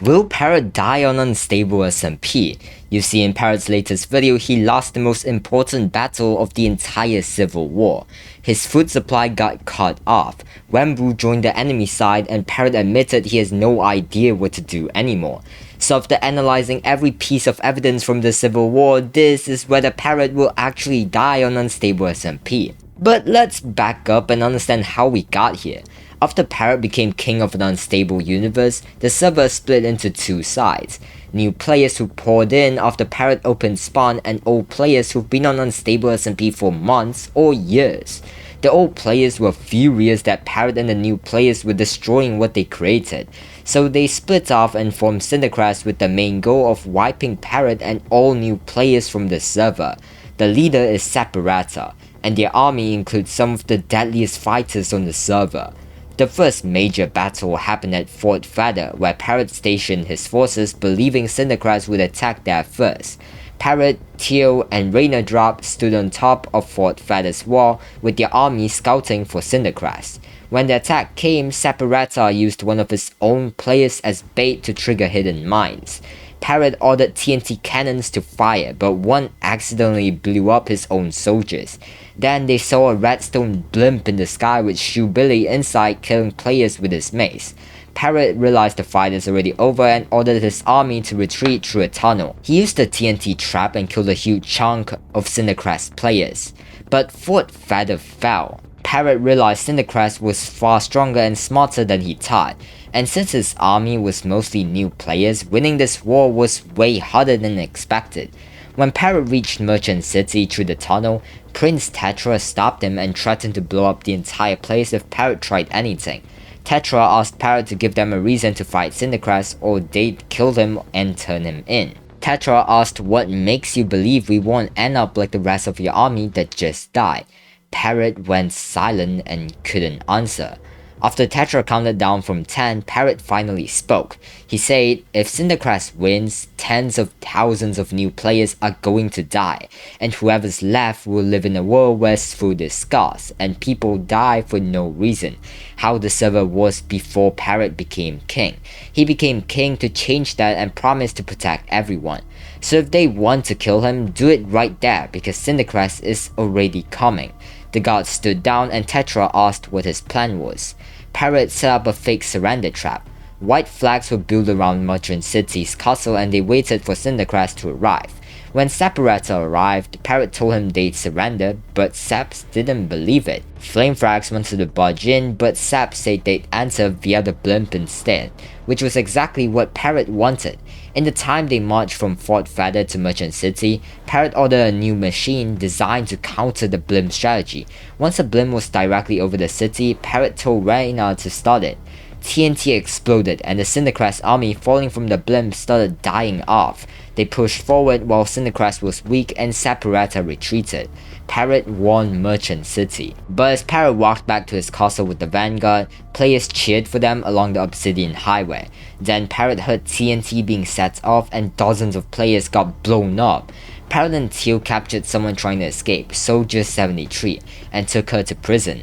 Will Parrot die on Unstable SMP? You see, in Parrot's latest video, he lost the most important battle of the entire Civil War. His food supply got cut off, Wemmbu joined the enemy side, and Parrot admitted he has no idea what to do anymore. So after analyzing every piece of evidence from the Civil War, this is whether Parrot will actually die on Unstable SMP. But let's back up and understand how we got here. After Parrot became king of an unstable universe, the server split into two sides. New players who poured in after Parrot opened spawn, and old players who've been on Unstable SMP for months or years. The old players were furious that Parrot and the new players were destroying what they created, so they split off and formed CinderCrest with the main goal of wiping Parrot and all new players from the server. The leader is Separata, and their army includes some of the deadliest fighters on the server. The first major battle happened at Fort Feather, where Parrot stationed his forces believing CinderCrest would attack there first. Parrot, Theo, and Rainer Drop stood on top of Fort Feather's wall with their army scouting for CinderCrest. When the attack came, Separata used one of his own players as bait to trigger hidden mines. Parrot ordered TNT cannons to fire, but one accidentally blew up his own soldiers. Then they saw a redstone blimp in the sky with Shoebilly inside, killing players with his mace. Parrot realized the fight is already over and ordered his army to retreat through a tunnel. He used the TNT trap and killed a huge chunk of CinderCrest players. But Fort Feather fell. Parrot realized CinderCrest was far stronger and smarter than he thought, and since his army was mostly new players, winning this war was way harder than expected. When Parrot reached Merchant City through the tunnel, Prince Tetra stopped him and threatened to blow up the entire place if Parrot tried anything. Tetra asked Parrot to give them a reason to fight CinderCrest or they'd kill him and turn him in. Tetra asked, "What makes you believe we won't end up like the rest of your army that just died?" Parrot went silent and couldn't answer. After Tetra counted down from 10, Parrot finally spoke. He said, "If CinderCrest wins, tens of thousands of new players are going to die, and whoever's left will live in a world where food is scarce, and people die for no reason." How the server was before Parrot became king. He became king to change that and promised to protect everyone. So if they want to kill him, do it right there, because CinderCrest is already coming. The guards stood down and Tetra asked what his plan was. Parrot set up a fake surrender trap. White flags were built around Merchant City's castle and they waited for CinderCrest to arrive. When Separata arrived, Parrot told him they'd surrender, but Saps didn't believe it. FlameFrags wanted to barge in, but Saps said they'd enter via the blimp instead, which was exactly what Parrot wanted. In the time they marched from Fort Feather to Merchant City, Parrot ordered a new machine designed to counter the blimp strategy. Once a blimp was directly over the city, Parrot told Raina to start it. TNT exploded and the CinderCrest army falling from the blimp started dying off. They pushed forward while CinderCrest was weak and Separata retreated. Parrot won Merchant City. But as Parrot walked back to his castle with the vanguard, players cheered for them along the Obsidian Highway. Then Parrot heard TNT being set off and dozens of players got blown up. Parrot and Teal captured someone trying to escape, Soldier 73, and took her to prison.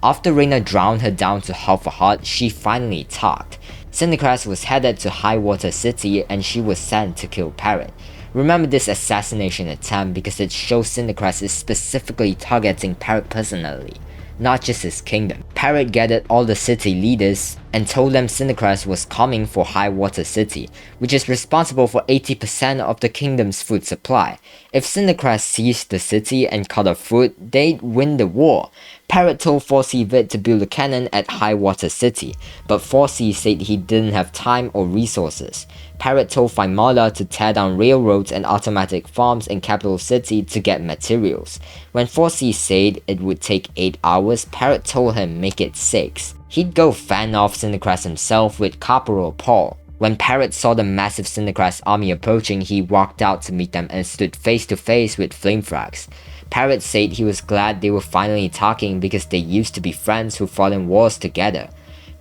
After Raina drowned her down to half a heart, she finally talked. CinderCrest was headed to Highwater City and she was sent to kill Parrot. Remember this assassination attempt because it shows CinderCrest is specifically targeting Parrot personally, not just his kingdom. Parrot gathered all the city leaders and told them CinderCrest was coming for Highwater City, which is responsible for 80% of the kingdom's food supply. If CinderCrest seized the city and cut off food, they'd win the war. Parrot told 4C Vid to build a cannon at Highwater City, but 4C said he didn't have time or resources. Parrot told Faimala to tear down railroads and automatic farms in Capital City to get materials. When 4C said it would take 8 hours, Parrot told him make it 6. He'd go fan off CinderCrest himself with Corporal Paul. When Parrot saw the massive CinderCrest army approaching, he walked out to meet them and stood face to face with FlameFrags. Parrot said he was glad they were finally talking because they used to be friends who fought in wars together.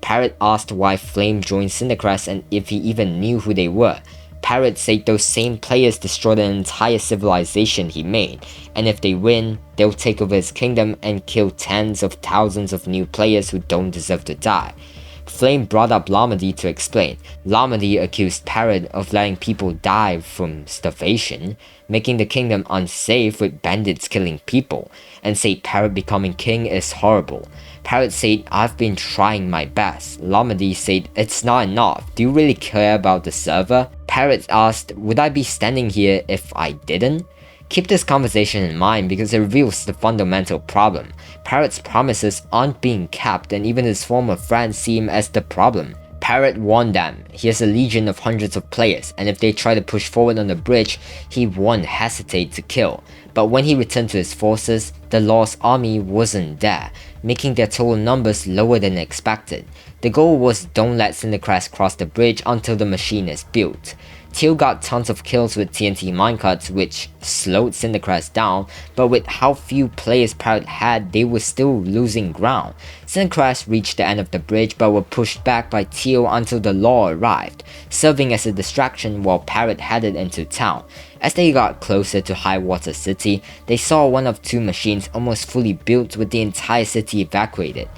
Parrot asked why Flame joined CinderCrest and if he even knew who they were. Parrot said those same players destroyed an entire civilization he made, and if they win, they'll take over his kingdom and kill tens of thousands of new players who don't deserve to die. Flame brought up Lamedy to explain. Lamedy accused Parrot of letting people die from starvation, making the kingdom unsafe with bandits killing people, and said Parrot becoming king is horrible. Parrot said, "I've been trying my best." Lamedy said, "It's not enough. Do you really care about the server?" Parrot asked, "Would I be standing here if I didn't?" Keep this conversation in mind because it reveals the fundamental problem. Parrot's promises aren't being kept, and even his former friends see him as the problem. Parrot warned them he has a legion of hundreds of players, and if they try to push forward on the bridge, he won't hesitate to kill. But when he returned to his forces, the Lost Army wasn't there, making their total numbers lower than expected. The goal was don't let CinderCrest cross the bridge until the machine is built. Theo got tons of kills with TNT minecarts, which slowed CinderCrest down, but with how few players Parrot had, they were still losing ground. CinderCrest reached the end of the bridge but were pushed back by Theo until the law arrived, serving as a distraction while Parrot headed into town. As they got closer to Highwater City, they saw one of two machines almost fully built with the entire city evacuated.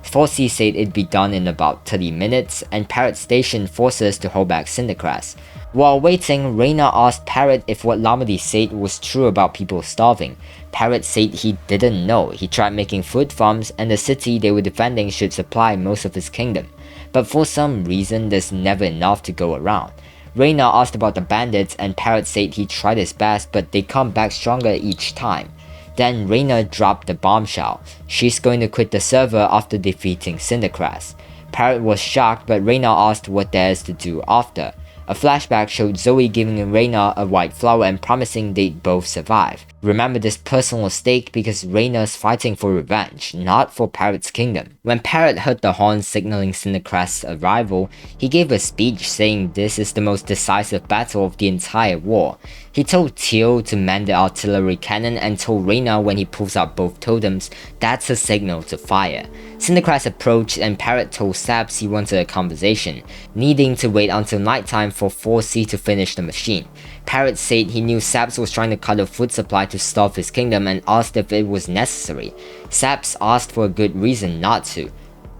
Fossey said it'd be done in about 30 minutes, and Parrot stationed forces to hold back CinderCrest. While waiting, Reyna asked Parrot if what Lamedy said was true about people starving. Parrot said he didn't know. He tried making food farms, and the city they were defending should supply most of his kingdom. But for some reason, there's never enough to go around. Reyna asked about the bandits, and Parrot said he tried his best, but they come back stronger each time. Then Reyna dropped the bombshell. She's going to quit the server after defeating CinderCrest. Parrot was shocked, but Reyna asked what there is to do after. A flashback showed Zoe giving Reyna a white flower and promising they'd both survive. Remember this personal stake because Reyna's fighting for revenge, not for Parrot's kingdom. When Parrot heard the horn signaling CinderCrest's arrival, he gave a speech saying this is the most decisive battle of the entire war. He told Theo to man the artillery cannon and told Reyna when he pulls out both totems, that's a signal to fire. CinderCrest approached and Parrot told Saps he wanted a conversation, needing to wait until nighttime for Fossey to finish the machine. Parrot said he knew Saps was trying to cut off food supply to starve his kingdom and asked if it was necessary. Saps asked for a good reason not to.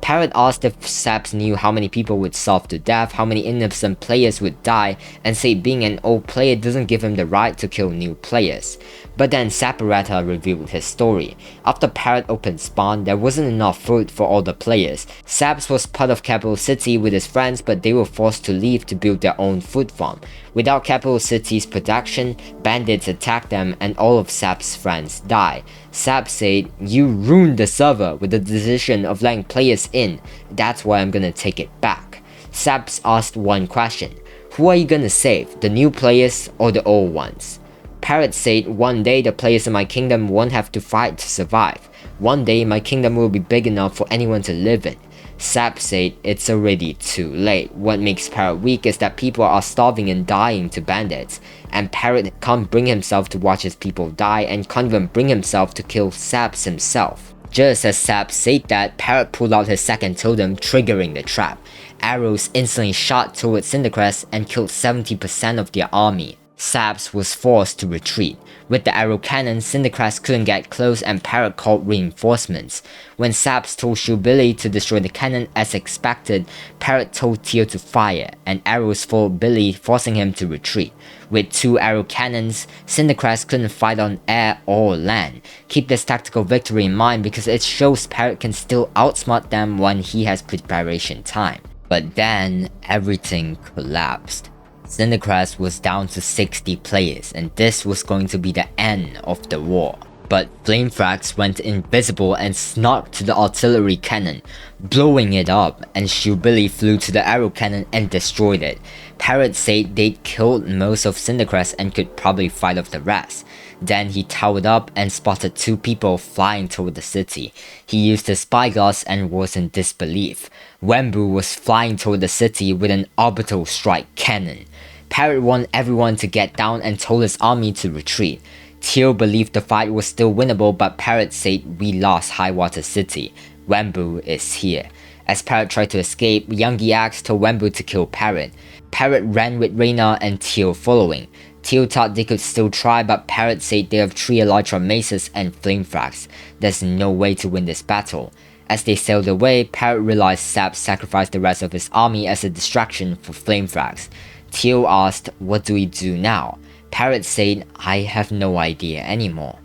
Parrot asked if Saps knew how many people would starve to death, how many innocent players would die, and said being an old player doesn't give him the right to kill new players. But then Saporetta revealed his story. After Parrot opened spawn, there wasn't enough food for all the players. Saps was part of Capital City with his friends, but they were forced to leave to build their own food farm. Without Capital City's production, bandits attacked them and all of Saps' friends died. Saps said, "You ruined the server with the decision of letting players in. That's why I'm gonna take it back." Saps asked one question. Who are you gonna save, the new players or the old ones? Parrot said, one day the players in my kingdom won't have to fight to survive. One day my kingdom will be big enough for anyone to live in. Sap said, it's already too late. What makes Parrot weak is that people are starving and dying to bandits, and Parrot can't bring himself to watch his people die and can't even bring himself to kill Saps himself. Just as Sap said that, Parrot pulled out his second totem, triggering the trap. Arrows instantly shot towards CinderCrest and killed 70% of their army. Saps was forced to retreat. With the arrow cannon, CinderCrest couldn't get close and Parrot called reinforcements. When Saps told shoebilly to destroy the cannon as expected, Parrot told Theo to fire, and arrows followed Billy, forcing him to retreat. With two arrow cannons, CinderCrest couldn't fight on air or land. Keep this tactical victory in mind because it shows Parrot can still outsmart them when he has preparation time. But then, everything collapsed. CinderCrest was down to 60 players, and this was going to be the end of the war. But FlameFrags went invisible and snuck to the artillery cannon, blowing it up, and shoebilly flew to the arrow cannon and destroyed it. Parrot said they'd killed most of CinderCrest and could probably fight off the rest. Then he towered up and spotted two people flying toward the city. He used his spyglass and was in disbelief. Wemmbu was flying toward the city with an orbital strike cannon. Parrot wanted everyone to get down and told his army to retreat. Theo believed the fight was still winnable, but Parrot said we lost Highwater City. Wemmbu is here. As Parrot tried to escape, Youngie Axe told Wemmbu to kill Parrot. Parrot ran with Reyna and Theo following. Theo thought they could still try, but Parrot said they have 3 Elytra maces and FlameFrags. There's no way to win this battle. As they sailed away, Parrot realized Sap sacrificed the rest of his army as a distraction for FlameFrags. Theo asked, "What do we do now?" Parrot said, "I have no idea anymore."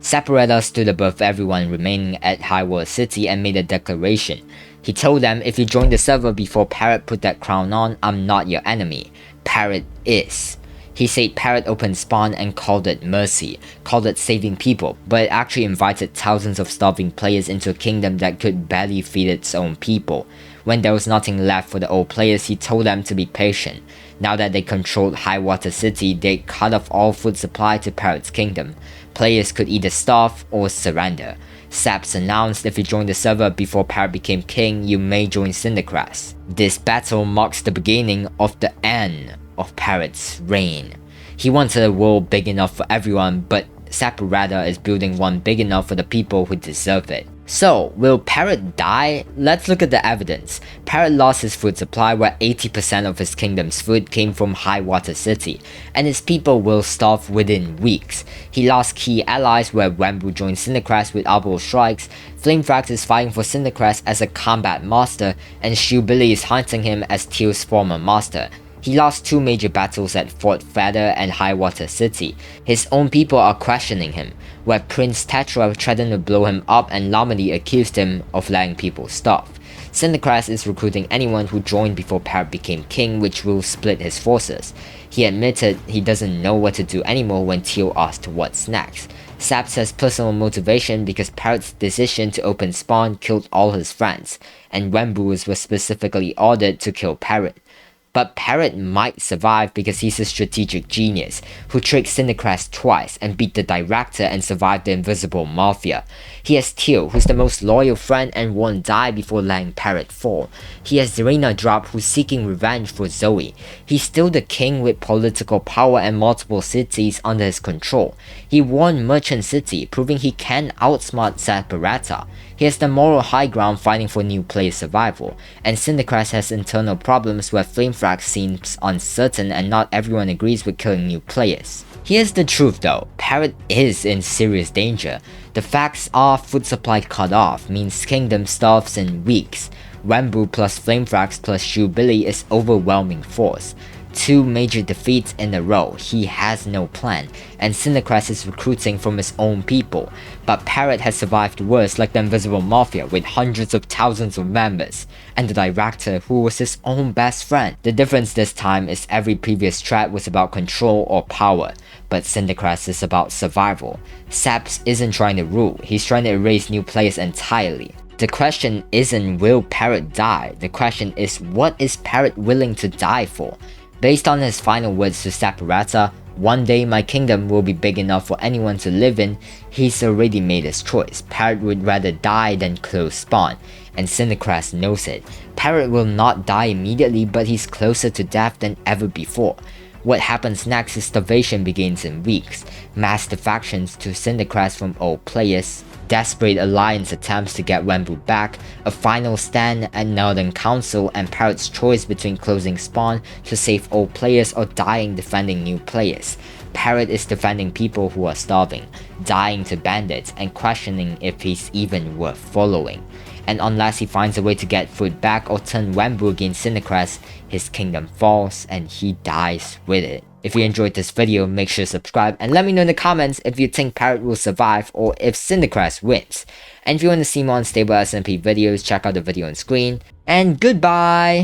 Saporetta stood above everyone remaining at Highwater City and made a declaration. He told them, "If you join the server before Parrot put that crown on, I'm not your enemy. Parrot is." He said Parrot opened spawn and called it mercy, called it saving people, but it actually invited thousands of starving players into a kingdom that could barely feed its own people. When there was nothing left for the old players, he told them to be patient. Now that they controlled Highwater City, they cut off all food supply to Parrot's kingdom. Players could either starve or surrender. Saps announced, "If you join the server before Parrot became king, you may join CinderCrest." This battle marks the beginning of the end of Parrot's reign. He wanted a world big enough for everyone, but Saporetta is building one big enough for the people who deserve it. So, will Parrot die? Let's look at the evidence. Parrot lost his food supply where 80% of his kingdom's food came from Highwater City, and his people will starve within weeks. He lost key allies where Wemmbu joined CinderCrest with Arbor Strikes, FlameFrags is fighting for CinderCrest as a combat master, and shoebilly is hunting him as Theo's former master. He lost two major battles at Fort Feather and Highwater City. His own people are questioning him, where Prince Tetra threatened to blow him up and Lamedy accused him of letting people starve. CinderCrest is recruiting anyone who joined before Parrot became king, which will split his forces. He admitted he doesn't know what to do anymore when Theo asked what's next. Sap says personal motivation because Parrot's decision to open spawn killed all his friends, and Wemmbu was specifically ordered to kill Parrot. But Parrot might survive because he's a strategic genius who tricked CinderCrest twice and beat the director and survived the invisible mafia. He has Theo, who's the most loyal friend and won't die before letting Parrot fall. He has Zarina Drop, who's seeking revenge for Zoe. He's still the king with political power and multiple cities under his control. He won Merchant City, proving he can outsmart Saporetta. He has the moral high ground fighting for new player survival, and CinderCrest has internal problems where FlameFrags seems uncertain and not everyone agrees with killing new players. Here's the truth though, Parrot is in serious danger. The facts are food supply cut off means kingdom starves in weeks. Wemmbu plus FlameFrags plus shoebilly is overwhelming force. Two major defeats in a row, he has no plan, and CinderCrest is recruiting from his own people. But Parrot has survived worse like the Invisible Mafia with hundreds of thousands of members, and the director who was his own best friend. The difference this time is every previous threat was about control or power, but CinderCrest is about survival. Saps isn't trying to rule, he's trying to erase new players entirely. The question isn't will Parrot die, the question is what is Parrot willing to die for? Based on his final words to Saporetta, "One day my kingdom will be big enough for anyone to live in," he's already made his choice. Parrot would rather die than close spawn, and CinderCrest knows it. Parrot will not die immediately, but he's closer to death than ever before. What happens next is starvation begins in weeks, mass defections to CinderCrest from old players, desperate alliance attempts to get Wemmbu back, a final stand at Northern Council, and Parrot's choice between closing spawn to save old players or dying defending new players. Parrot is defending people who are starving, dying to bandits, and questioning if he's even worth following. And unless he finds a way to get food back or turn Wemmbu against CinderCrest, his kingdom falls and he dies with it. If you enjoyed this video, make sure to subscribe and let me know in the comments if you think Parrot will survive or if CinderCrest wins. And if you want to see more Unstable SMP videos, check out the video on screen, and goodbye!